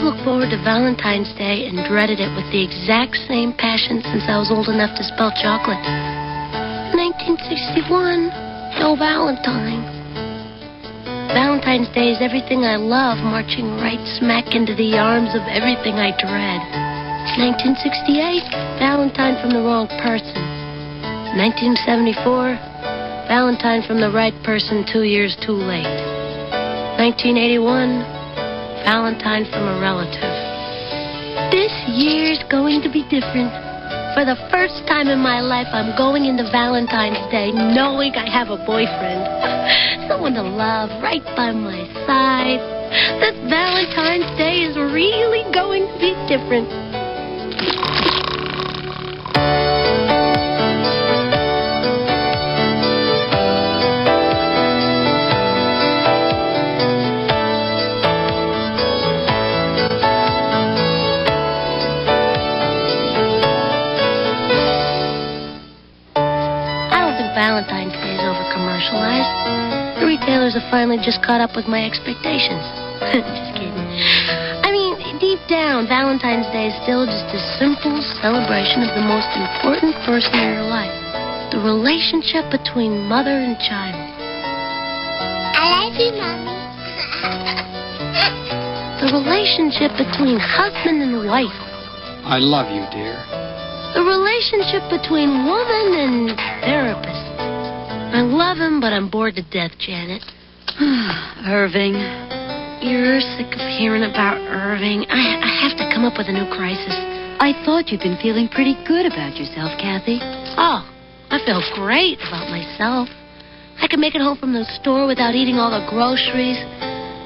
looked forward to Valentine's Day and dreaded it with the exact same passion since I was old enough to spell chocolate. 1961, no Valentine. Valentine's Day is everything I love, marching right smack into the arms of everything I dread. 1968, Valentine from the wrong person. 1974, Valentine from the right person 2 years too late. 1981, Valentine from a relative. This year's going to be different. For the first time in my life, I'm going into Valentine's Day knowing I have a boyfriend. Someone to love right by my side. This Valentine's Day is really going to be different. Valentine's Day is over-commercialized. The retailers have finally just caught up with my expectations. Just kidding. I mean, deep down, Valentine's Day is still just a simple celebration of the most important person in your life. The relationship between mother and child. I love you, Mommy. The relationship between husband and wife. I love you, dear. The relationship between woman and therapist. I love him, but I'm bored to death, Janet. Irving. You're sick of hearing about Irving. I have to come up with a new crisis. I thought you'd been feeling pretty good about yourself, Kathy. Oh, I feel great about myself. I can make it home from the store without eating all the groceries.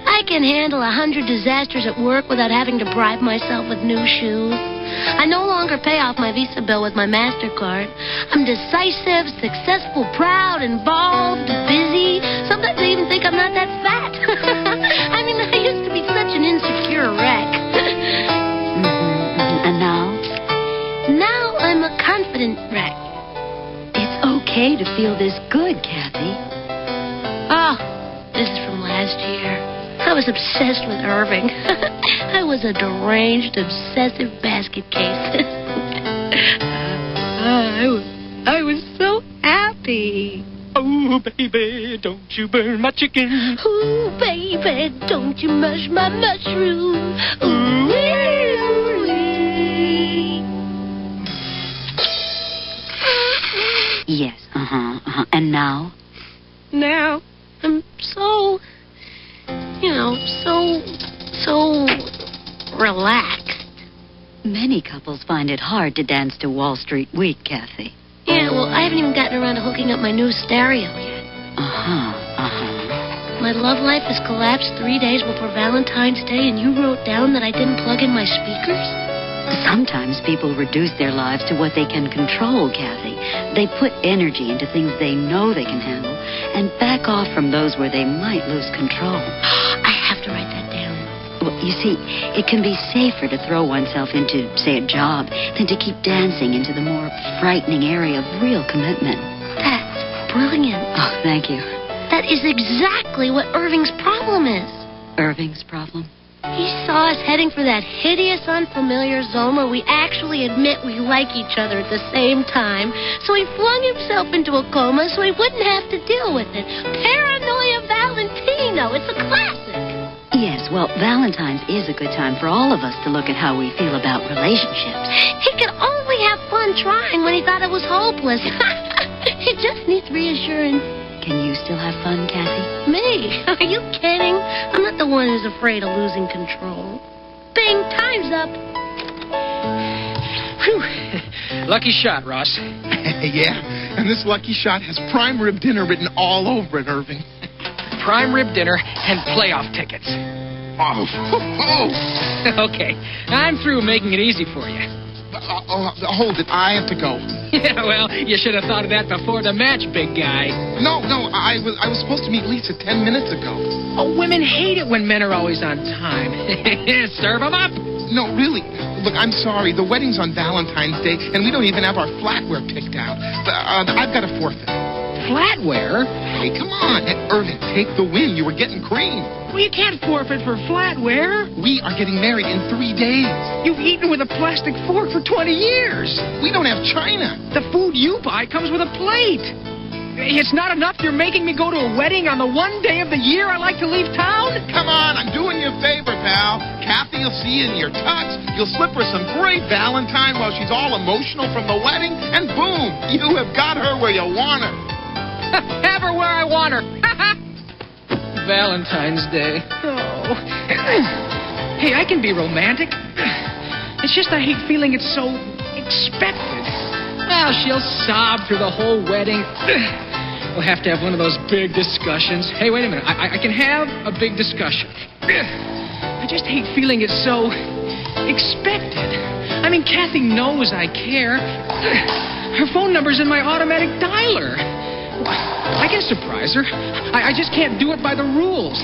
I can handle 100 disasters at work without having to bribe myself with new shoes. I no longer pay off my Visa bill with my MasterCard. I'm decisive, successful, proud, involved, busy. Sometimes I even think I'm not that fat. I mean, I used to be such an insecure wreck. And now? Now I'm a confident wreck. It's okay to feel this good, Kathy. Oh, this is from last year. I was obsessed with Irving. I was a deranged, obsessive basket case. I was so happy. Oh, baby, don't you burn my chicken. Ooh, baby, don't you mush my mushroom. Ooh, Yes, And now? Now, I'm so relaxed. Many couples find it hard to dance to Wall Street Week, Kathy. Yeah, well, I haven't even gotten around to hooking up my new stereo yet. My love life has collapsed 3 days before Valentine's Day, and you wrote down that I didn't plug in my speakers? Sometimes people reduce their lives to what they can control, Kathy. They put energy into things they know they can handle and back off from those where they might lose control. I have to write that down. Well, you see, it can be safer to throw oneself into, say, a job than to keep dancing into the more frightening area of real commitment. That's brilliant. Oh, thank you. That is exactly what Irving's problem is. Irving's problem? He saw us heading for that hideous, unfamiliar zone where we actually admit we like each other at the same time. So he flung himself into a coma so he wouldn't have to deal with it. Paranoia Valentino. It's a classic. Yes, well, Valentine's is a good time for all of us to look at how we feel about relationships. He could only have fun trying when he thought it was hopeless. He just needs reassurance. Can you still have fun, Kathy? Me? Are you kidding? I'm not the one who's afraid of losing control. Bing, time's up. Whew. Lucky shot, Ross. Yeah, and this lucky shot has prime rib dinner written all over it, Irving. Prime rib dinner and playoff tickets. Oh. Okay, I'm through making it easy for you. Hold it, I have to go. Yeah, well, you should have thought of that before the match, big guy. No, I was supposed to meet Lisa 10 minutes ago. Oh, women hate it when men are always on time. Serve them up. No, really. Look, I'm sorry. The wedding's on Valentine's Day, and we don't even have our flatware picked out. I've got to forfeit. flatware? Hey, come on. Irving, take the win. You were getting cream. Well, you can't forfeit for flatware. We are getting married in 3 days. You've eaten with a plastic fork for 20 years. We don't have china. The food you buy comes with a plate. It's not enough you're making me go to a wedding on the one day of the year I like to leave town? Come on, I'm doing you a favor, pal. Kathy will see you in your tux. You'll slip her some great Valentine while she's all emotional from the wedding, and boom, you have got her where you want her. Have her where I want her. Valentine's Day. Oh. Hey, I can be romantic. It's just I hate feeling it's so expected. Well, she'll sob through the whole wedding. We'll have to have one of those big discussions. Hey, wait a minute. I can have a big discussion. I just hate feeling it's so expected. I mean, Kathy knows I care. Her phone number's in my automatic dialer. I can surprise her. I just can't do it by the rules.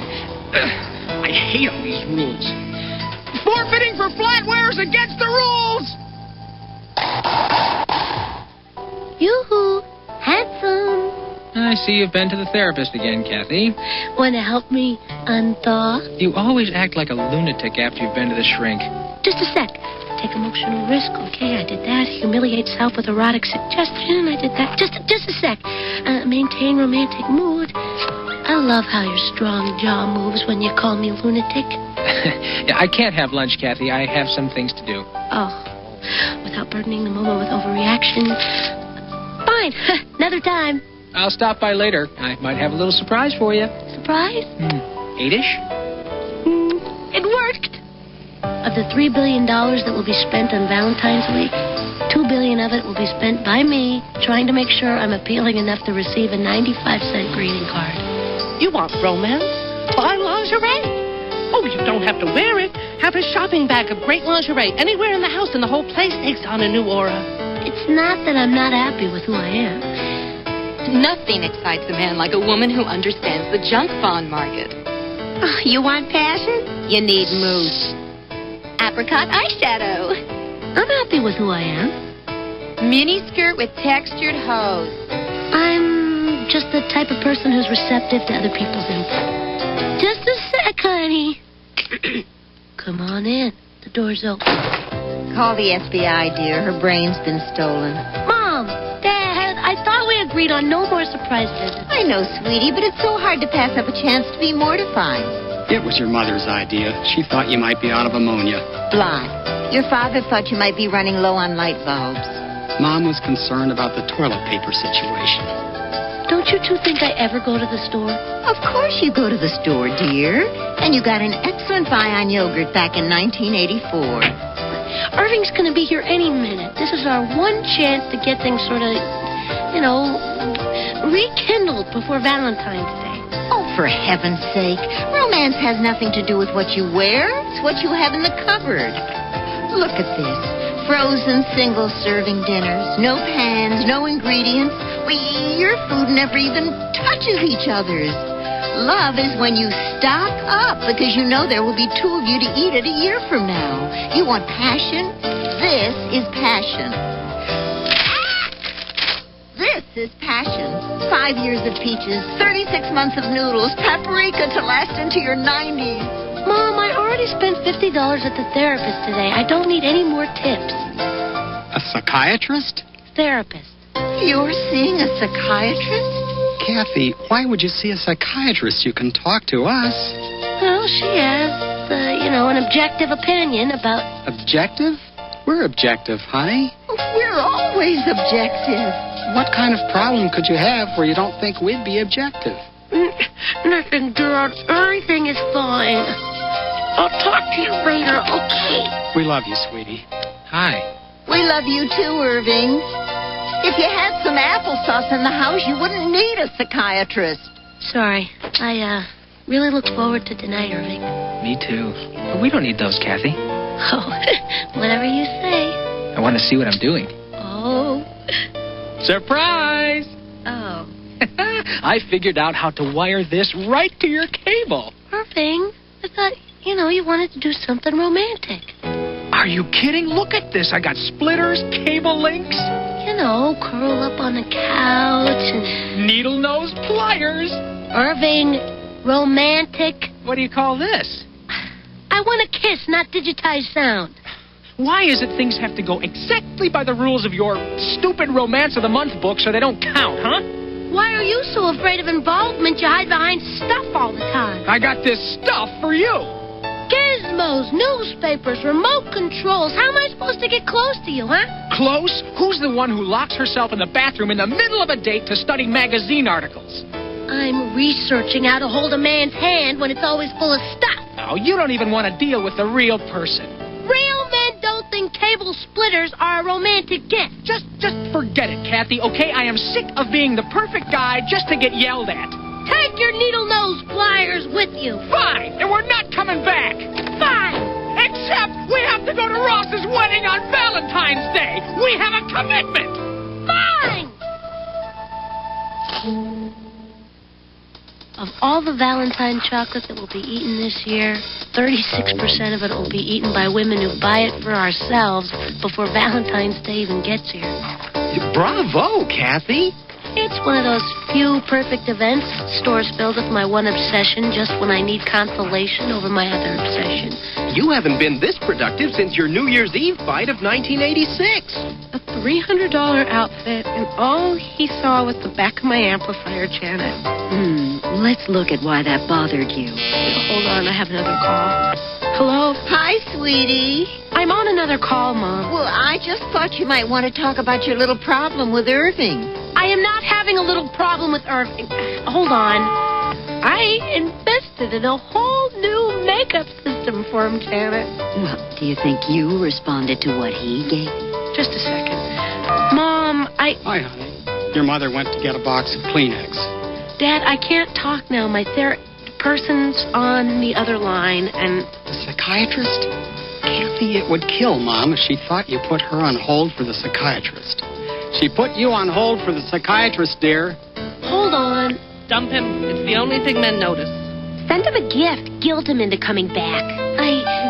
I hate all these rules. Forfeiting for flatware is against the rules! Yoo-hoo, handsome. I see you've been to the therapist again, Kathy. Want to help me unthaw? You always act like a lunatic after you've been to the shrink. Just a sec. Take emotional risk. Okay, I did that. Humiliate self with erotic suggestion. I did that. Just a sec. Maintain romantic mood. I love how your strong jaw moves when you call me lunatic. Yeah, I can't have lunch, Kathy. I have some things to do. Oh, without burdening the moment with overreaction. Fine. Another time. I'll stop by later. I might have a little surprise for you. Surprise? 8-ish? It worked. Of the $3 billion that will be spent on Valentine's Week, $2 billion of it will be spent by me trying to make sure I'm appealing enough to receive a 95-cent greeting card. You want romance? Buy lingerie. Oh, you don't have to wear it. Have a shopping bag of great lingerie anywhere in the house, and the whole place takes on a new aura. It's not that I'm not happy with who I am. Nothing excites a man like a woman who understands the junk bond market. Oh, you want passion? You need mousse. Apricot eyeshadow. I'm happy with who I am. Mini skirt with textured hose. I'm just the type of person who's receptive to other people's input. Just a sec, honey. Come on in. The door's open. Call the FBI, dear. Her brain's been stolen. Mom, Dad, I thought we agreed on no more surprise visits. I know, sweetie, but it's so hard to pass up a chance to be mortified. It was your mother's idea. She thought you might be out of ammonia. Blythe, your father thought you might be running low on light bulbs. Mom was concerned about the toilet paper situation. Don't you two think I ever go to the store? Of course you go to the store, dear. And you got an excellent buy on yogurt back in 1984. Irving's going to be here any minute. This is our one chance to get things sort of, rekindled before Valentine's Day. Oh, for heaven's sake. Romance has nothing to do with what you wear. It's what you have in the cupboard. Look at this. Frozen single-serving dinners. No pans, no ingredients. Your food never even touches each other's. Love is when you stock up because you know there will be two of you to eat it a year from now. You want passion? This is passion. This is passion. 5 years of peaches, 36 months of noodles, paprika to last into your 90s. Mom, I already spent $50 at the therapist today. I don't need any more tips. A psychiatrist? Therapist. You're seeing a psychiatrist? Kathy, why would you see a psychiatrist? You can talk to us. Well, she has, an objective opinion about... Objective? We're objective, honey. We're always objective. What kind of problem could you have where you don't think we'd be objective? Nothing, Dad. Everything is fine. I'll talk to you later, okay? We love you, sweetie. Hi. We love you too, Irving. If you had some applesauce in the house, you wouldn't need a psychiatrist. Sorry. I really look forward to tonight, Irving. Me too. But we don't need those, Kathy. Oh, whatever you say. I want to see what I'm doing. Oh. Surprise! Oh. I figured out how to wire this right to your cable. Irving, I thought, you wanted to do something romantic. Are you kidding? Look at this. I got splitters, cable links. curl up on the couch and... Needle nose pliers. Irving, romantic. What do you call this? I want a kiss, not digitized sound. Why is it things have to go exactly by the rules of your stupid Romance of the Month book so they don't count, huh? Why are you so afraid of involvement you hide behind stuff all the time? I got this stuff for you. Gizmos, newspapers, remote controls. How am I supposed to get close to you, huh? Close? Who's the one who locks herself in the bathroom in the middle of a date to study magazine articles? I'm researching how to hold a man's hand when it's always full of stuff. Oh, you don't even want to deal with the real person. Real men don't think table splitters are a romantic gift. Just forget it, Kathy, okay? I am sick of being the perfect guy just to get yelled at. Take your needle nose pliers with you. Fine, and we're not coming back. Fine. Except we have to go to Ross's wedding on Valentine's Day. We have a commitment. Fine. Of all the Valentine chocolate that will be eaten this year, 36% of it will be eaten by women who buy it for ourselves before Valentine's Day even gets here. Bravo, Kathy. It's one of those few perfect events stores filled with my one obsession just when I need consolation over my other obsession. You haven't been this productive since your New Year's Eve fight of 1986. A $300 outfit, and all he saw was the back of my amplifier, Janet. Let's look at why that bothered you. Hold on, I have another call. Hello? Hi, sweetie. I'm on another call, Mom. Well, I just thought you might want to talk about your little problem with Irving. I am not having a little problem with Irving. Hold on. I invested in a whole new makeup system for him, Janet. Well, do you think you responded to what he gave? Just a second. Mom, Hi, honey. Your mother went to get a box of Kleenex. Dad, I can't talk now. My person's on the other line, and... The psychiatrist? Kathy, it would kill Mom if she thought you put her on hold for the psychiatrist. She put you on hold for the psychiatrist, dear. Hold on. Dump him. It's the only thing men notice. Send him a gift. Guilt him into coming back.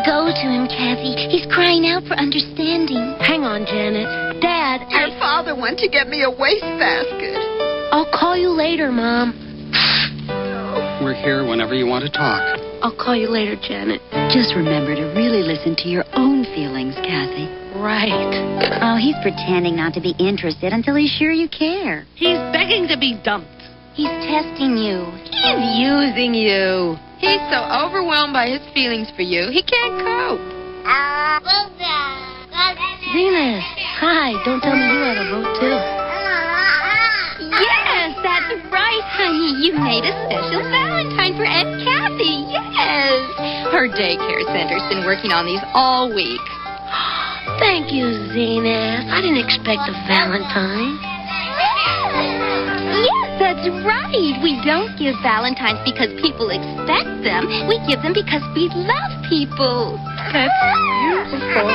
Go to him, Kathy. He's crying out for understanding. Hang on, Janet. Dad, Your father went to get me a wastebasket. I'll call you later, Mom. We're here whenever you want to talk. I'll call you later, Janet. Just remember to really listen to your own feelings, Kathy. Right. Oh, he's pretending not to be interested until he's sure you care. He's begging to be dumped. He's testing you. He's using you. He's so overwhelmed by his feelings for you, he can't cope. Zenas. Hi. Don't tell me you had a vote, too. Yes, that's right, honey. You made a special Valentine for Aunt Kathy. Yes. Her daycare center's been working on these all week. Thank you, Zenas. I didn't expect a Valentine. Yes, that's right. We don't give Valentines because people expect them. We give them because we love people. That's beautiful.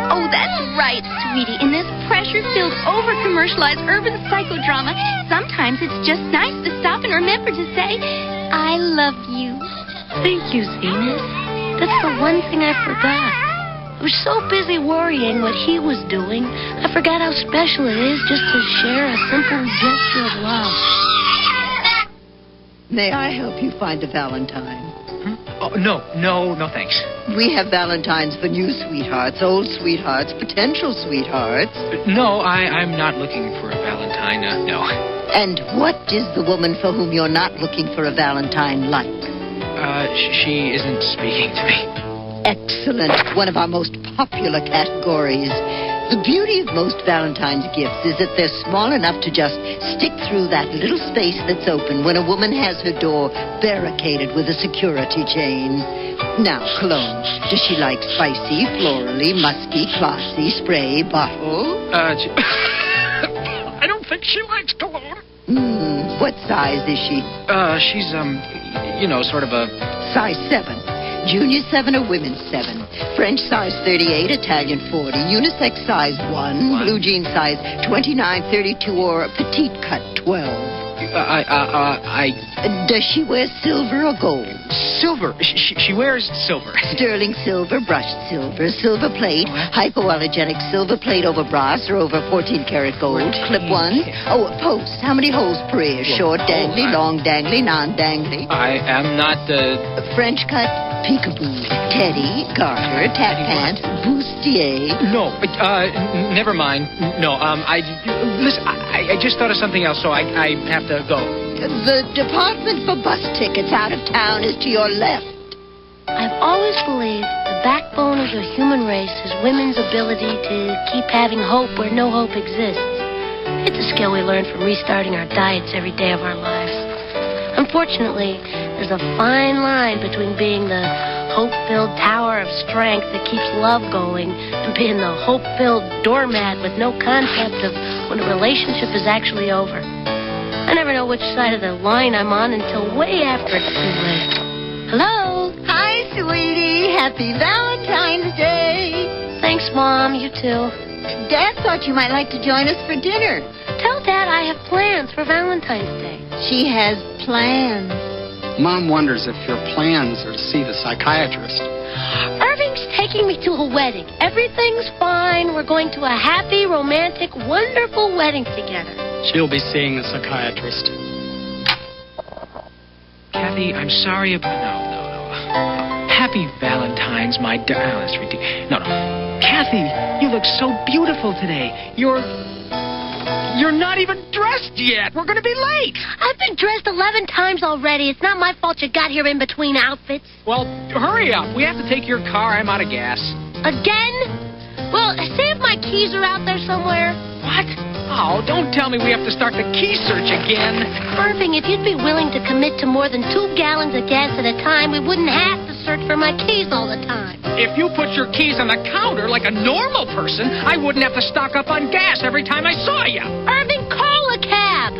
Oh, that's right, sweetie. In this pressure-filled, over-commercialized urban psychodrama, sometimes it's just nice to stop and remember to say, I love you. Thank you, Zenas. That's the one thing I forgot. I was so busy worrying what he was doing, I forgot how special it is just to share a simple gesture of love. May I help you find a Valentine? Oh, no, thanks. We have Valentines for new sweethearts, old sweethearts, potential sweethearts. No, I'm not looking for a Valentine, no. And what is the woman for whom you're not looking for a Valentine like? She isn't speaking to me. Excellent. One of our most popular categories. The beauty of most Valentine's gifts is that they're small enough to just stick through that little space that's open when a woman has her door barricaded with a security chain. Now, cologne. Does she like spicy, florally, musky, classy, spray, bottle? I don't think she likes cologne. What size is she? She's, sort of a... Size 7. Junior 7 or women's 7. French size 38, Italian 40, unisex size 1, blue jean size 29, 32, or petite cut 12. Does she wear silver or gold? Silver. She wears silver. Sterling silver, brushed silver, silver plate, hypoallergenic silver plate over brass or over 14-karat gold, clip-ons. Oh, posts. How many holes per ear? Short dangly, long dangly, non-dangly? I am not French cut, peekaboo, teddy, garter, tap pant, bustier. No, never mind. No, listen, I just thought of something else, so I have to go. The department for bus tickets out of town is to your left. I've always believed the backbone of the human race is women's ability to keep having hope where no hope exists. It's a skill we learn from restarting our diets every day of our lives. Unfortunately, there's a fine line between being the hope-filled tower of strength that keeps love going and being the hope-filled doormat with no concept of when a relationship is actually over. I never know which side of the line I'm on until way after it's too late. Hello? Hi, sweetie. Happy Valentine's Day. Thanks, Mom. You too. Dad thought you might like to join us for dinner. Tell Dad I have plans for Valentine's Day. She has plans. Mom wonders if your plans are to see the psychiatrist. Irving's taking me to a wedding. Everything's fine. We're going to a happy, romantic, wonderful wedding together. She'll be seeing the psychiatrist. Kathy, I'm sorry about... No. Happy Valentine's, my darling. That's ridiculous. No. Kathy, you look so beautiful today. You're not even dressed yet. We're going to be late. I've been dressed 11 times already. It's not my fault you got here in between outfits. Well, hurry up. We have to take your car. I'm out of gas. Again? Well, see if my keys are out there somewhere. What? Oh, don't tell me we have to start the key search again. Irving, if you'd be willing to commit to more than 2 gallons of gas at a time, we wouldn't have to search for my keys all the time. If you put your keys on the counter like a normal person, I wouldn't have to stock up on gas every time I saw you. Irving, call a cab.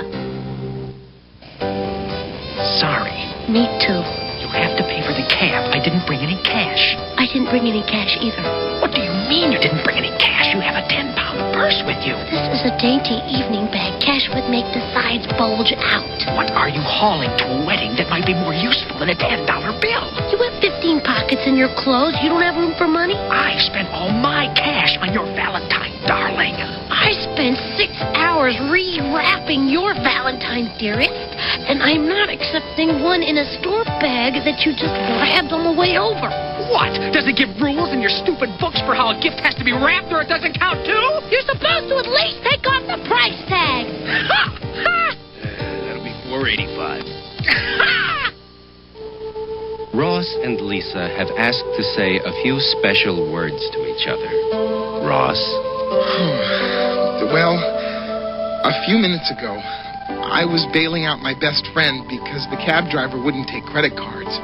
Sorry. Me too. You have to pay for the cab. I didn't bring any cash. I didn't bring any cash either. What do you mean you didn't bring any cash? You have a 10-pound purse with you. This is a dainty evening bag. Cash would make the sides bulge out. What are you hauling to a wedding that might be more useful than a $10 bill? You have 15 pockets in your clothes. You don't have room for money? I spent all my cash on your Valentine, darling. I spent 6 hours rewrapping your Valentine, dearest, and I'm not accepting one in a store bag that you just grabbed on the way over. What? Does it give rules in your stupid books for how a gift has to be wrapped or it doesn't count too? You're supposed to at least take off the price tag. Ha! Ha! That'll be $4.85. Ha! Ross and Lisa have asked to say a few special words to each other. Ross? Well, a few minutes ago, I was bailing out my best friend because the cab driver wouldn't take credit cards.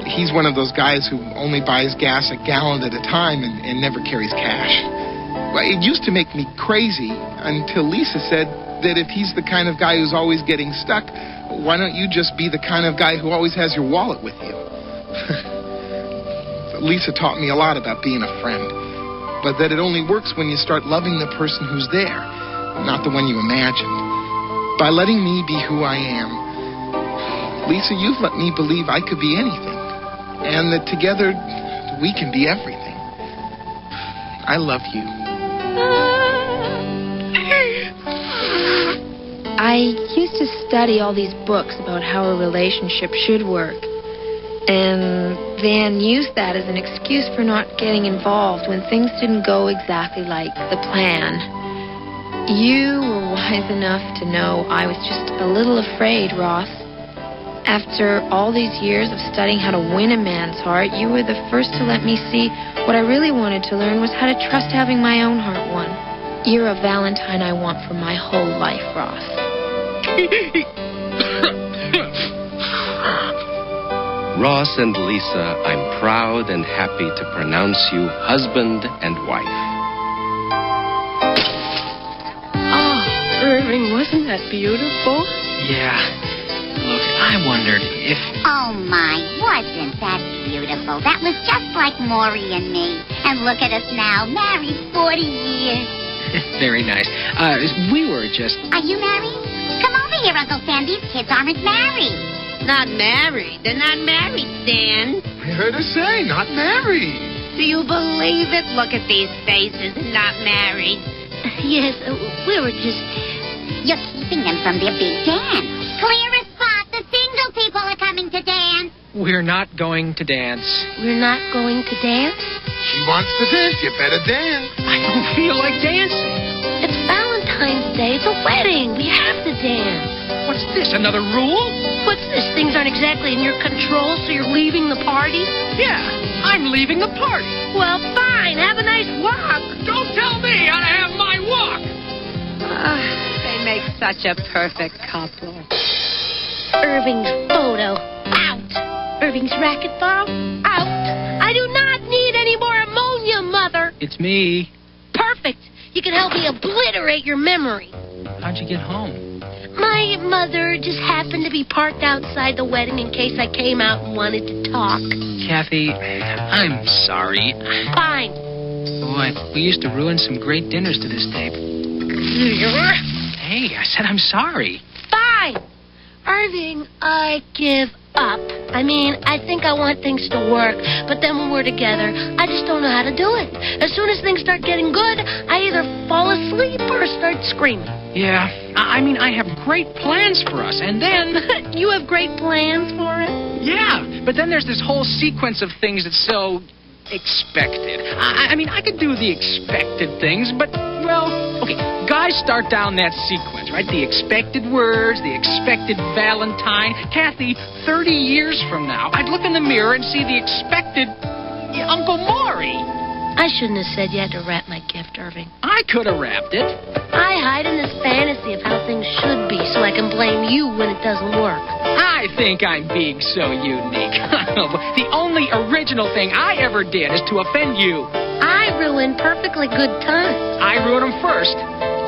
He's one of those guys who only buys gas a gallon at a time and never carries cash. Well, it used to make me crazy until Lisa said that if he's the kind of guy who's always getting stuck, why don't you just be the kind of guy who always has your wallet with you? Lisa taught me a lot about being a friend, but that it only works when you start loving the person who's there, not the one you imagined. By letting me be who I am, Lisa, you've let me believe I could be anything. And that together, we can be everything. I love you. I used to study all these books about how a relationship should work. And Van used that as an excuse for not getting involved when things didn't go exactly like the plan. You were wise enough to know I was just a little afraid, Ross. After all these years of studying how to win a man's heart, you were the first to let me see what I really wanted to learn was how to trust having my own heart won. You're a Valentine I want for my whole life, Ross. Ross and Lisa, I'm proud and happy to pronounce you husband and wife. Oh, Irving, wasn't that beautiful? Yeah. Look, I wondered if... Oh, my, wasn't that beautiful? That was just like Maury and me. And look at us now, married 40 years. Very nice. We were just... Are you married? Come over over here, Uncle Sam. These kids aren't married. Not married. They're not married, Stan. I heard her say, not married. Do you believe it? Look at these faces. Not married. Yes, we were just... You're keeping them from their big dance. Clear a spot. The single people are coming to dance. We're not going to dance. We're not going to dance? She wants to dance. You better dance. I don't feel like dancing. It's Valentine's Day. It's a wedding. We have to dance. What's this, another rule? What's this? Things aren't exactly in your control, so you're leaving the party? Yeah, I'm leaving the party. Well, fine. Have a nice walk. Don't tell me how to have my walk. They make such a perfect couple. Irving's photo. Out. Irving's racquetball. Out. I do not need any more ammonia, Mother. It's me. Perfect. You can help me obliterate your memory. How'd you get home? My mother just happened to be parked outside the wedding in case I came out and wanted to talk. Kathy, I'm sorry. Fine. Boy, we used to ruin some great dinners to this tape. Hey, I said I'm sorry. Fine. Irving, I give up. I mean, I think I want things to work, but then when we're together, I just don't know how to do it. As soon as things start getting good, I either fall asleep or start screaming. Yeah, I mean, I have great plans for us, and then... You have great plans for it? Yeah, but then there's this whole sequence of things that's so expected. I mean, I could do the expected things, but, well, okay, guys start down that sequence, right? The expected words, the expected Valentine. Kathy, 30 years from now, I'd look in the mirror and see the expected Uncle Maury. I shouldn't have said you had to wrap my gift, Irving. I could have wrapped it. I hide in this fantasy of how things should be so I can blame you when it doesn't work. I think I'm being so unique. The only original thing I ever did is to offend you. I ruin perfectly good times. I ruined them first.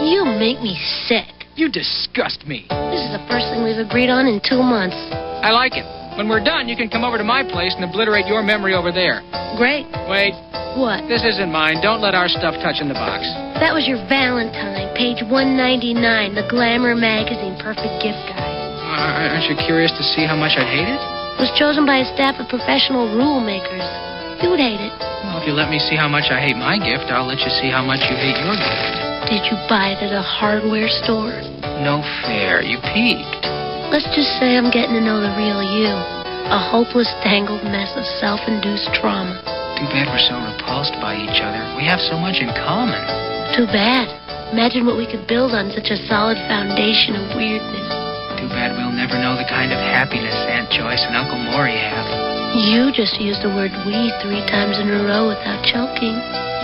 You make me sick. You disgust me. This is the first thing we've agreed on in 2 months. I like it. When we're done, you can come over to my place and obliterate your memory over there. Great. Wait. What? This isn't mine. Don't let our stuff touch in the box. That was your Valentine, page 199, the Glamour magazine perfect gift guide. Aren't you curious to see how much I'd hate it? It was chosen by a staff of professional rule makers. You would hate it. Well, if you let me see how much I hate my gift, I'll let you see how much you hate your gift. Did you buy it at a hardware store? No fair. You peeked. Let's just say I'm getting to know the real you. A hopeless, tangled mess of self-induced trauma. Too bad we're so repulsed by each other. We have so much in common. Too bad. Imagine what we could build on such a solid foundation of weirdness. Too bad we'll never know the kind of happiness Aunt Joyce and Uncle Maury have. You just used the word we 3 times in a row without choking.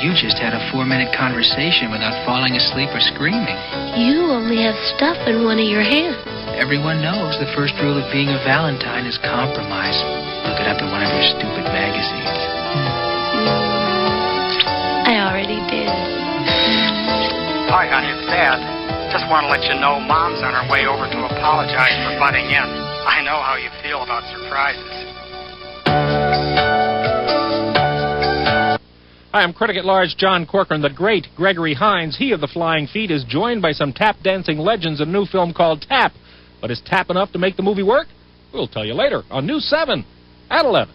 You just had a 4-minute conversation without falling asleep or screaming. You only have stuff in one of your hands. Everyone knows the first rule of being a Valentine is compromise. Look it up in one of your stupid magazines. I already did. Hi, honey, it's Dad. Just want to let you know Mom's on her way over to apologize for butting in. I know how you feel about surprises. Hi, I'm critic at large John Corcoran. The great Gregory Hines, he of the Flying Feet, is joined by some tap dancing legends in a new film called Tap. But is Tap enough to make the movie work? We'll tell you later on News 7 at 11.